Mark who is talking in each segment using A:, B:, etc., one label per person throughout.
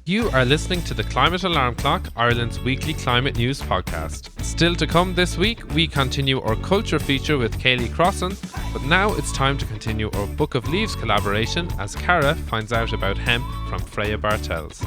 A: You are listening to the Climate Alarm Clock, Ireland's weekly climate news podcast. Still to come this week, we continue our culture feature with Kaylee Crossan, but now it's time to continue our Book of Leaves collaboration as Ceara finds out about hemp from Freya Bartels.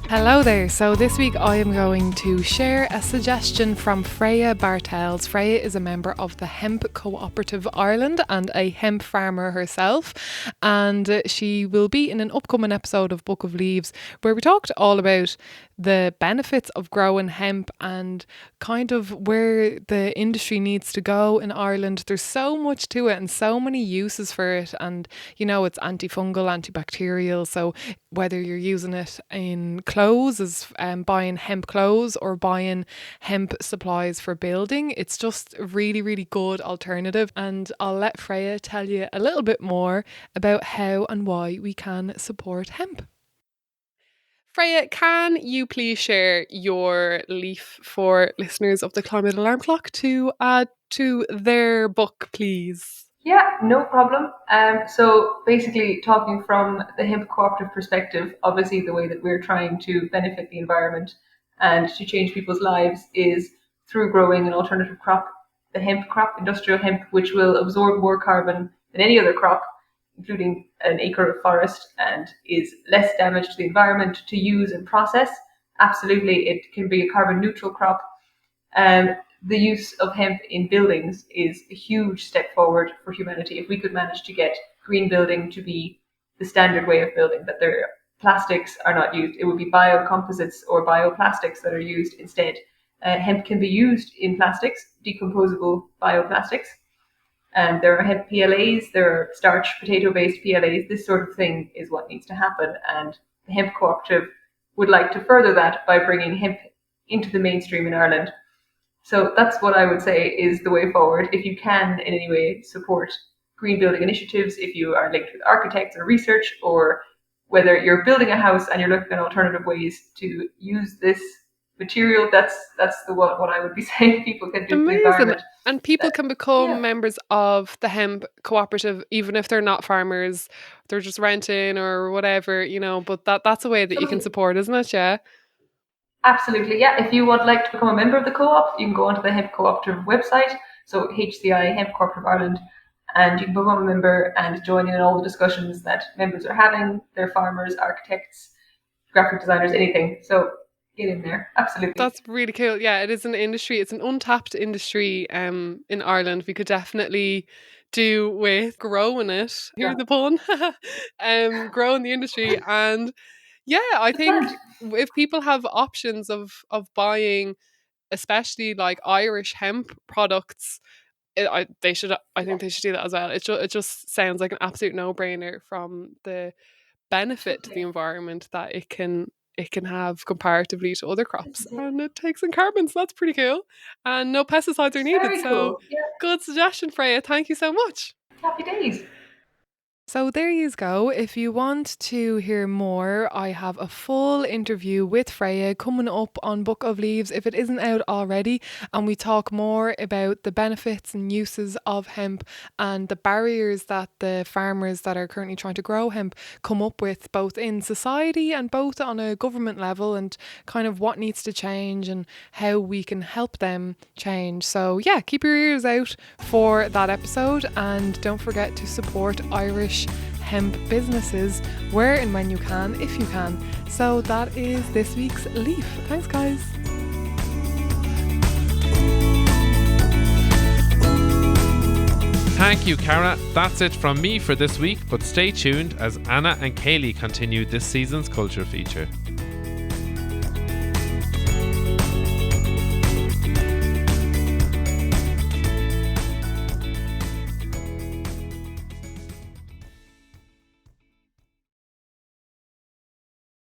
B: Hello there. So this week I am going to share a suggestion from Freya Bartels. Freya is a member of the Hemp Cooperative Ireland and a hemp farmer herself. And she will be in an upcoming episode of Book of Leaves where we talked all about the benefits of growing hemp and kind of where the industry needs to go in Ireland. There's so much to it and so many uses for it. And, you know, it's antifungal, antibacterial. So whether you're using it in clothes, as buying hemp clothes or buying hemp supplies for building, it's just a really, really good alternative. And I'll let Freya tell you a little bit more about how and why we can support hemp. Freya, can you please share your leaf for listeners of the Climate Alarm Clock to add to their book, please?
C: Yeah, no problem. So basically talking from the hemp cooperative perspective, obviously the way that we're trying to benefit the environment and to change people's lives is through growing an alternative crop, the hemp crop, industrial hemp, which will absorb more carbon than any other crop, including an acre of forest, and is less damage to the environment to use and process. Absolutely, it can be a carbon neutral crop. The use of hemp in buildings is a huge step forward for humanity. If we could manage to get green building to be the standard way of building, that their plastics are not used, it would be biocomposites or bioplastics that are used instead. Hemp can be used in plastics, decomposable bioplastics. And there are hemp PLAs, there are starch potato-based PLAs. This sort of thing is what needs to happen. And the Hemp Cooperative would like to further that by bringing hemp into the mainstream in Ireland. So that's what I would say is the way forward. If you can in any way support green building initiatives, if you are linked with architects or research, or whether you're building a house and you're looking at alternative ways to use this material, that's what I would be saying people can do for the environment.
B: And people can become members of the hemp cooperative even if they're not farmers, they're just renting or whatever, you know, but that's a way that you can support, isn't it? Yeah.
C: Absolutely, yeah. If you would like to become a member of the co-op, you can go onto the Hemp Cooperative website, so HCI, Hemp Cooperative Ireland, and you can become a member and join in all the discussions that members are having. They're farmers, architects, graphic designers, anything. So get in there, absolutely.
B: That's really cool. Yeah, it is an industry. It's an untapped industry in Ireland. We could definitely do with growing it. Here's the pun. Growing the industry. And yeah, I think if people have options of buying, especially like Irish hemp products, I think they should do that as well. It just sounds like an absolute no-brainer from the benefit to the environment that it can have comparatively to other crops, and it takes in carbon, so that's pretty cool. And no pesticides are needed.
C: Very cool. Yeah.
B: Good suggestion, Freya. Thank you so much.
C: Happy days.
B: So there you go. If you want to hear more, I have a full interview with Freya coming up on Book of Leaves if it isn't out already, and we talk more about the benefits and uses of hemp and the barriers that the farmers that are currently trying to grow hemp come up with, both in society and both on a government level, and kind of what needs to change and how we can help them change. So yeah, keep your ears out for that episode, and don't forget to support Irish hemp businesses where and when you can, if you can. So that is this week's Leaf. Thanks, guys.
A: Thank you, Ceara. That's it from me for this week, but stay tuned as Anna and Kaylee continue this season's culture feature.